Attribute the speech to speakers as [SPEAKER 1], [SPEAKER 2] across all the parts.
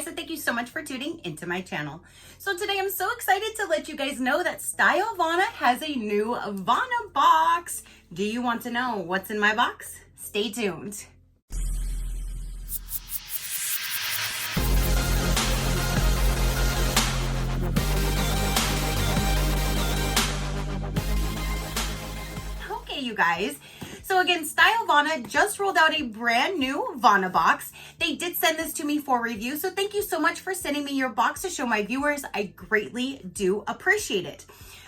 [SPEAKER 1] guys, and thank you so much for tuning into my channel. So today I'm so excited to let you guys know that Stylevana has a new Vana box. Do you want to know what's in my box? Stay tuned. Okay, you guys. So again, Stylevana just rolled out a brand new Vana box. They did send this to me for review, so thank you so much for sending me your box to show my viewers. I greatly do appreciate it.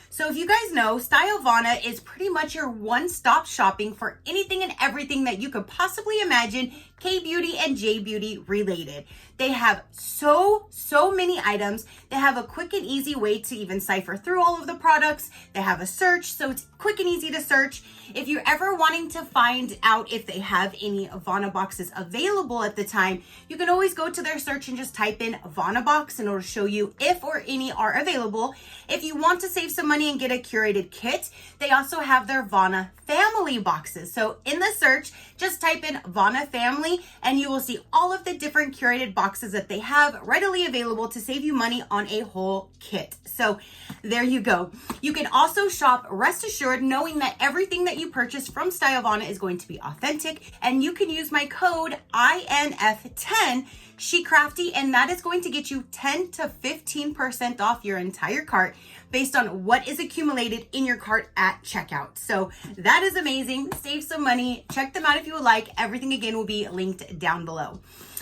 [SPEAKER 1] So if you guys know, Stylevana is pretty much your one-stop shopping for anything and everything that you could possibly imagine K-beauty and J-beauty related. They have so many items. They have a quick and easy way to even cipher through all of the products. They have a search, so it's quick and easy to search. If you're ever wanting to find out if they have any Vana boxes available at the time, you can always go to their search and just type in Vana box and it'll show you if or any are available. If you want to save some money and get a curated kit, they also have their Vana family boxes. So in the search, just type in Vana family and you will see all of the different curated boxes that they have readily available to save you money on a whole kit. So there you go. You can also shop rest assured knowing that everything that you purchase from Stylevana is going to be authentic, and you can use my code INF10 SheCrafty, and that is going to get you 10 to 15% off your entire cart based on what is accumulated in your cart at checkout. So that is amazing. Save some money. Check them out if you would like. Everything again will be linked down below.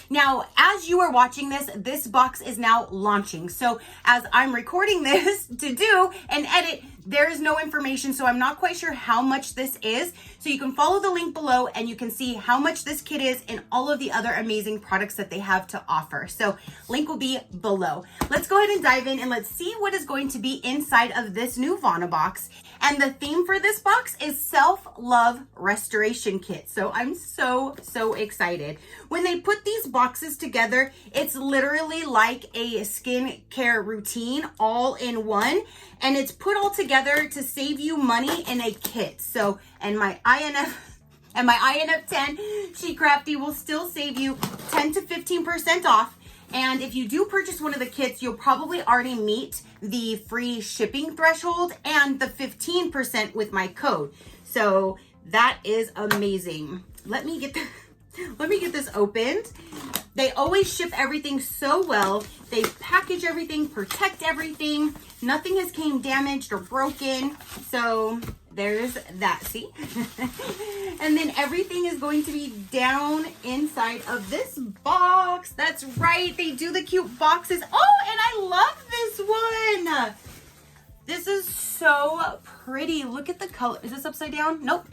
[SPEAKER 1] Now, as you are watching this, this box is now launching. So as I'm recording this to do and edit, there is no information, so I'm not quite sure how much this is. So you can follow the link below and you can see how much this kit is and all of the other amazing products that they have to offer. So link will be below. Let's go ahead and dive in and let's see what is going to be inside of this new Vana box. And the theme for this box is self-love restoration kit. So I'm so excited. When they put these boxes together, it's literally like a skincare routine all in one, and it's put all together to save you money in a kit. So, and my INF10 SheCrafty will still save you 10 to 15% off. And if you do purchase one of the kits, you'll probably already meet the free shipping threshold and the 15% with my code. So that is amazing. Let me get this opened. They always ship everything so well. They package everything, protect everything. Nothing has came damaged or broken. So there's that, see? And then everything is going to be down inside of this box. That's right, they do the cute boxes. Oh, and I love this one. This is so pretty. Look at the color. Is this upside down? Nope.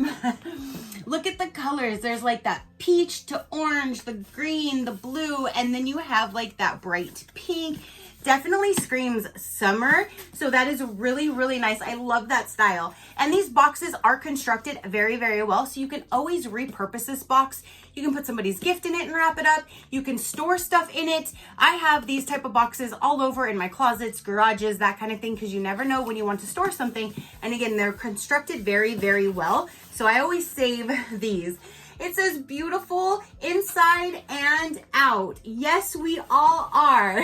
[SPEAKER 1] Look at the colors. There's like that peach to orange, the green, the blue, and then you have like that bright pink. Definitely screams summer. So that is really nice. I love that style. And these boxes are constructed very well. So you can always repurpose this box. You can put somebody's gift in it and wrap it up. You can store stuff in it. I have these type of boxes all over in my closets, garages, that kind of thing, because you never know when you want to store something. And again, they're constructed very well. So I always save these. It says beautiful inside and out. Yes, we all are.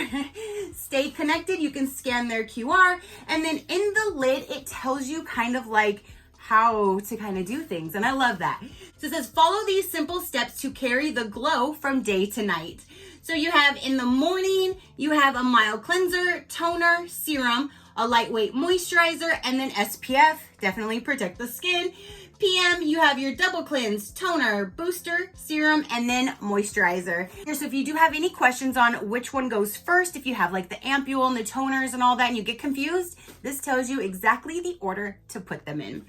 [SPEAKER 1] Stay connected. You can scan their QR. And then in the lid, it tells you kind of like how to kind of do things. And I love that. So it says, follow these simple steps to carry the glow from day to night. So you have in the morning, you have a mild cleanser, toner, serum, a lightweight moisturizer, and then SPF. Definitely protect the skin. PM, you have your double cleanse, toner, booster, serum, and then moisturizer. So if you do have any questions on which one goes first, if you have like the ampule and the toners and all that and you get confused, this tells you exactly the order to put them in.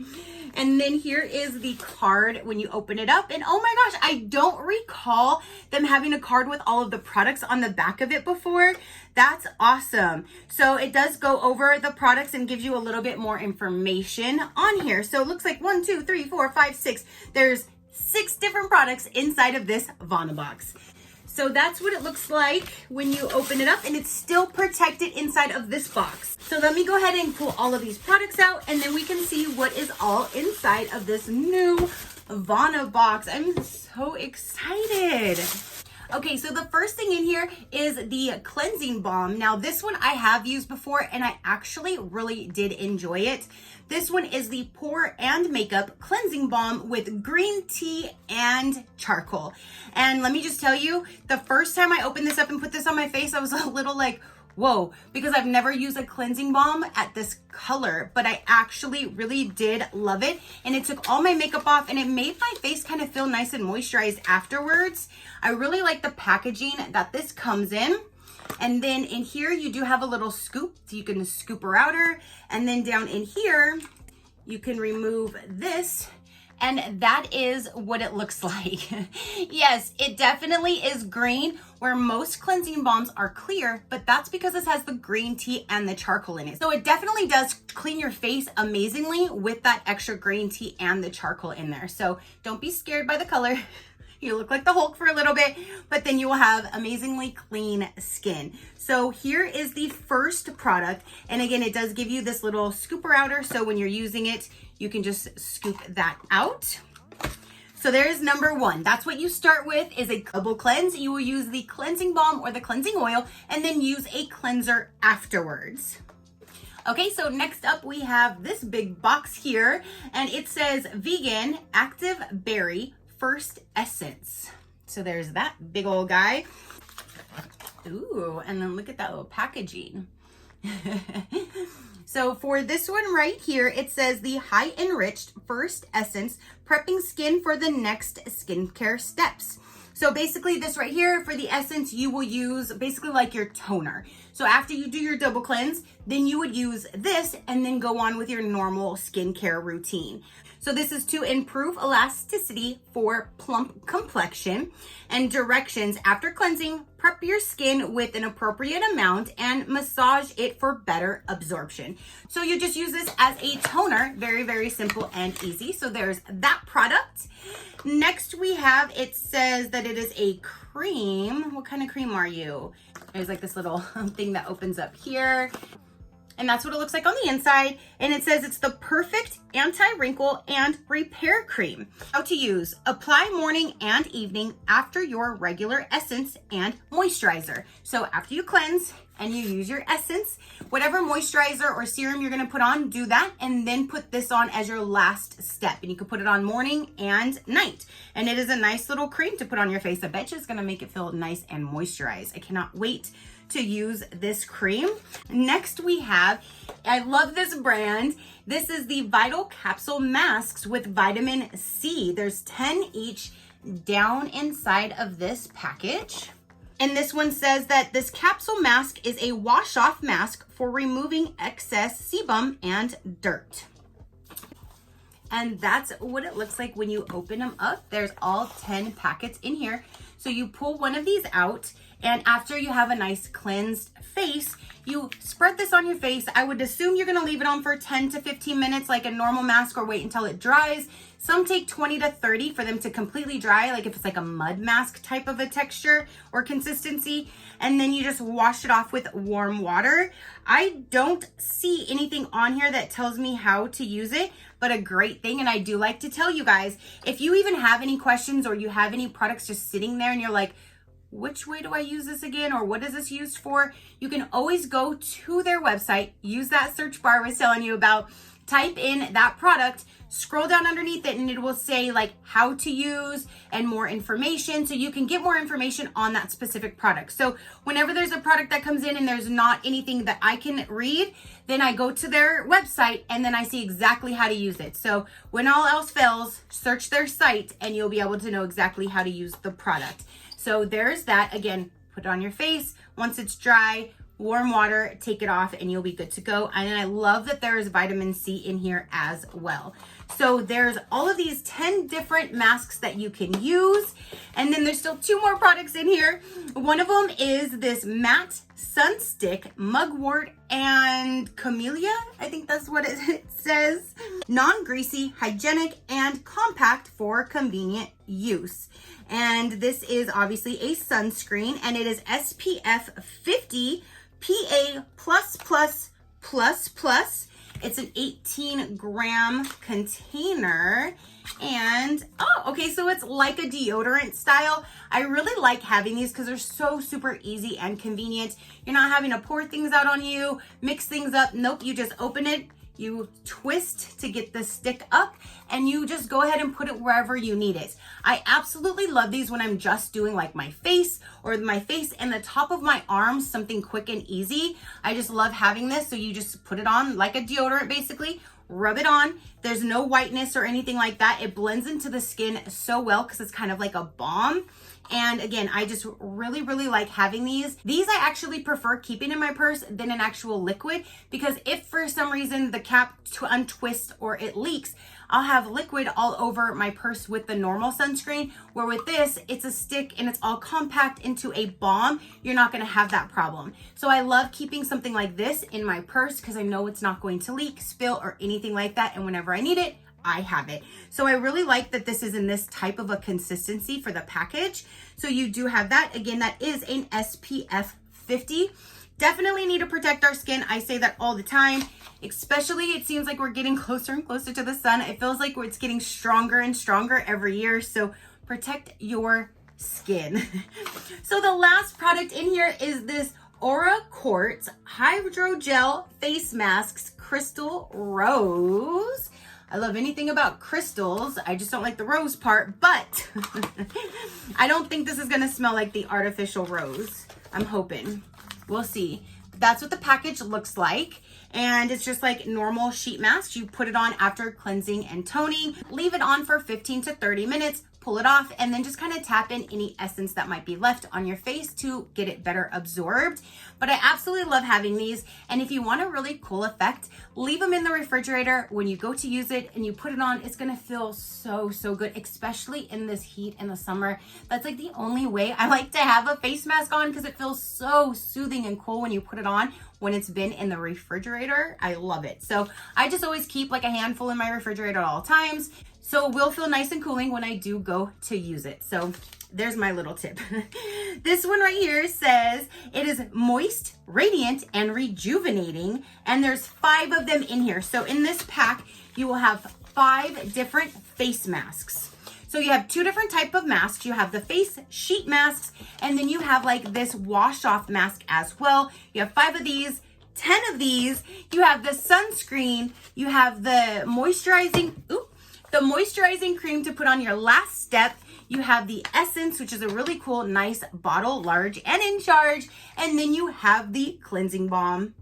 [SPEAKER 1] And then here is the card when you open it up. And oh my gosh, I don't recall them having a card with all of the products on the back of it before. That's awesome. So it does go over the products and gives you a little bit more information on here. So it looks like 1, 2, 3, 4, 5, 6. There's 6 different products inside of this Vana box. So that's what it looks like when you open it up, and it's still protected inside of this box. So let me go ahead and pull all of these products out, and then we can see what is all inside of this new Vana box. I'm so excited. Okay, so the first thing in here is the cleansing balm. Now this one I have used before and I actually really did enjoy it. This one is the Pore and Makeup Cleansing Balm with green tea and charcoal. And let me just tell you, the first time I opened this up and put this on my face, I was a little like, whoa, because I've never used a cleansing balm at this color, but I actually really did love it. And it took all my makeup off and it made my face kind of feel nice and moisturized afterwards. I really like the packaging that this comes in. And then in here, you do have a little scoop, so you can scoop her outer. And then down in here, you can remove this. And that is what it looks like. Yes, it definitely is green, where most cleansing balms are clear, but that's because this has the green tea and the charcoal in it. So it definitely does clean your face amazingly with that extra green tea and the charcoal in there. So don't be scared by the color. You look like the Hulk for a little bit, but then you will have amazingly clean skin. So here is the first product. And again, it does give you this little scooper outer. So when you're using it, you can just scoop that out. So there's number one. That's what you start with, is a double cleanse. You will use the cleansing balm or the cleansing oil and then use a cleanser afterwards. Okay, so next up we have this big box here and it says Vegan Active Berry First Essence. So there's that big old guy. Ooh, and then look at that little packaging. So for this one right here, it says the High Enriched First Essence, prepping skin for the next skincare steps. So basically this right here, for the essence, you will use basically like your toner. So after you do your double cleanse, then you would use this and then go on with your normal skincare routine. So this is to improve elasticity for plump complexion, and directions after cleansing: prep your skin with an appropriate amount and massage it for better absorption. So you just use this as a toner, very, very simple and easy. So there's that product. Next we have, it says that it is a cream. What kind of cream are you? There's like this little thing that opens up here. And that's what it looks like on the inside. And it says it's the perfect anti-wrinkle and repair cream. How to use: apply morning and evening after your regular essence and moisturizer. So after you cleanse and you use your essence, whatever moisturizer or serum you're gonna put on, do that, and then put this on as your last step. And you can put it on morning and night. And it is a nice little cream to put on your face. I bet you it's gonna make it feel nice and moisturized. I cannot wait to use this cream. Next we have, I love this brand. This is the Vital Capsule Masks with vitamin C. There's 10 each down inside of this package. And this one says that this capsule mask is a wash-off mask for removing excess sebum and dirt. And that's what it looks like when you open them up. There's all 10 packets in here. So you pull one of these out, and after you have a nice cleansed face, you spread this on your face. I would assume you're gonna leave it on for 10 to 15 minutes like a normal mask, or wait until it dries. Some take 20 to 30 for them to completely dry, like if it's like a mud mask type of a texture or consistency. And then you just wash it off with warm water. I don't see anything on here that tells me how to use it, but a great thing. And I do like to tell you guys, if you even have any questions or you have any products just sitting there and you're like, which way do I use this again? Or what is this used for? You can always go to their website, use that search bar I was telling you about, type in that product, scroll down underneath it, and it will say like how to use and more information, so you can get more information on that specific product. So whenever there's a product that comes in and there's not anything that I can read, then I go to their website and then I see exactly how to use it. So when all else fails, search their site and you'll be able to know exactly how to use the product. So there's that. Again, put it on your face. Once it's dry, warm water, take it off, and you'll be good to go. And I love that there is vitamin C in here as well. So there's all of these 10 different masks that you can use. And then there's still 2 more products in here. One of them is this matte sun stick, mugwort and camellia. I think that's what it says. Non-greasy, hygienic, and compact for convenient use. And this is obviously a sunscreen, and it is SPF 50 PA+++++, It's an 18-gram container. And, oh, okay, so it's like a deodorant style. I really like having these because they're so super easy and convenient. You're not having to pour things out on you, mix things up. Nope, you just open it, you twist to get the stick up, and you just go ahead and put it wherever you need it. I absolutely love these when I'm just doing like my face or my face and the top of my arms, something quick and easy. I just love having this. So you just put it on like a deodorant basically, rub it on. There's no whiteness or anything like that. It blends into the skin so well because it's kind of like a balm. And again, I just really, really like having these. These I actually prefer keeping in my purse than an actual liquid, because if for some reason the cap untwists or it leaks, I'll have liquid all over my purse with the normal sunscreen, where with this, it's a stick and it's all compact into a balm. You're not gonna have that problem. So I love keeping something like this in my purse because I know it's not going to leak, spill, or anything like that. And whenever I need it, I have it. So I really like that this is in this type of a consistency for the package. So you do have that. Again, that is an SPF 50. Definitely need to protect our skin. I say that all the time, especially it seems like we're getting closer and closer to the sun. It feels like it's getting stronger and stronger every year. So protect your skin. So the last product in here is this Aura Quartz Hydrogel Face Masks Crystal Rose. I love anything about crystals. I just don't like the rose part, but I don't think this is gonna smell like the artificial rose. I'm hoping. We'll see. That's what the package looks like. And it's just like normal sheet mask. You put it on after cleansing and toning. Leave it on for 15 to 30 minutes. Pull it off and then just kind of tap in any essence that might be left on your face to get it better absorbed. But I absolutely love having these. And if you want a really cool effect, leave them in the refrigerator. When you go to use it and you put it on, it's gonna feel so, so good, especially in this heat in the summer. That's like the only way I like to have a face mask on, because it feels so soothing and cool when you put it on. When it's been in the refrigerator, I love it. So I just always keep like a handful in my refrigerator at all times. So it will feel nice and cooling when I do go to use it. So there's my little tip. This one right here says it is moist, radiant, and rejuvenating. And there's 5 of them in here. So in this pack, you will have 5 different face masks. So you have 2 different type of masks. You have the face sheet masks, and then you have like this wash off mask as well. You have 5 of these, 10 of these. You have the sunscreen. You have the moisturizing cream to put on your last step. You have the essence, which is a really cool, nice bottle, large and in charge. And then you have the cleansing balm.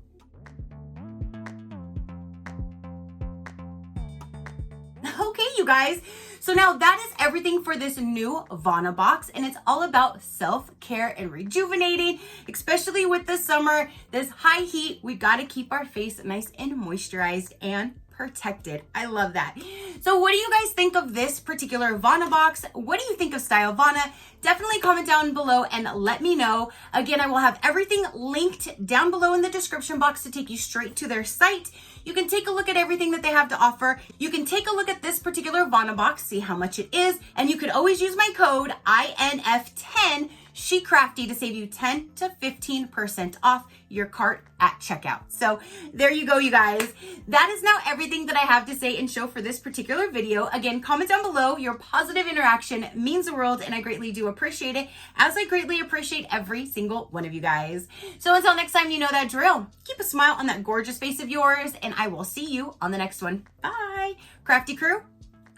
[SPEAKER 1] Okay, you guys. So now that is everything for this new Vana box, and it's all about self-care and rejuvenating, especially with the summer, this high heat. We got to keep our face nice and moisturized and protected. I love that. So what do you guys think of this particular Vana box? What do you think of Stylevana? Definitely comment down below and let me know. Again, I will have everything linked down below in the description box to take you straight to their site. You can take a look at everything that they have to offer. You can take a look at this particular Vana box, see how much it is, and you could always use my code INF10 SheCrafty to save you 10 to 15% off your cart at checkout. So there you go, you guys. That is now everything that I have to say and show for this particular video. Again, comment down below. Your positive interaction means the world, and I greatly do appreciate it, as I greatly appreciate every single one of you guys. So until next time, you know that drill. Keep a smile on that gorgeous face of yours, and I will see you on the next one. Bye. Crafty crew,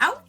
[SPEAKER 1] out.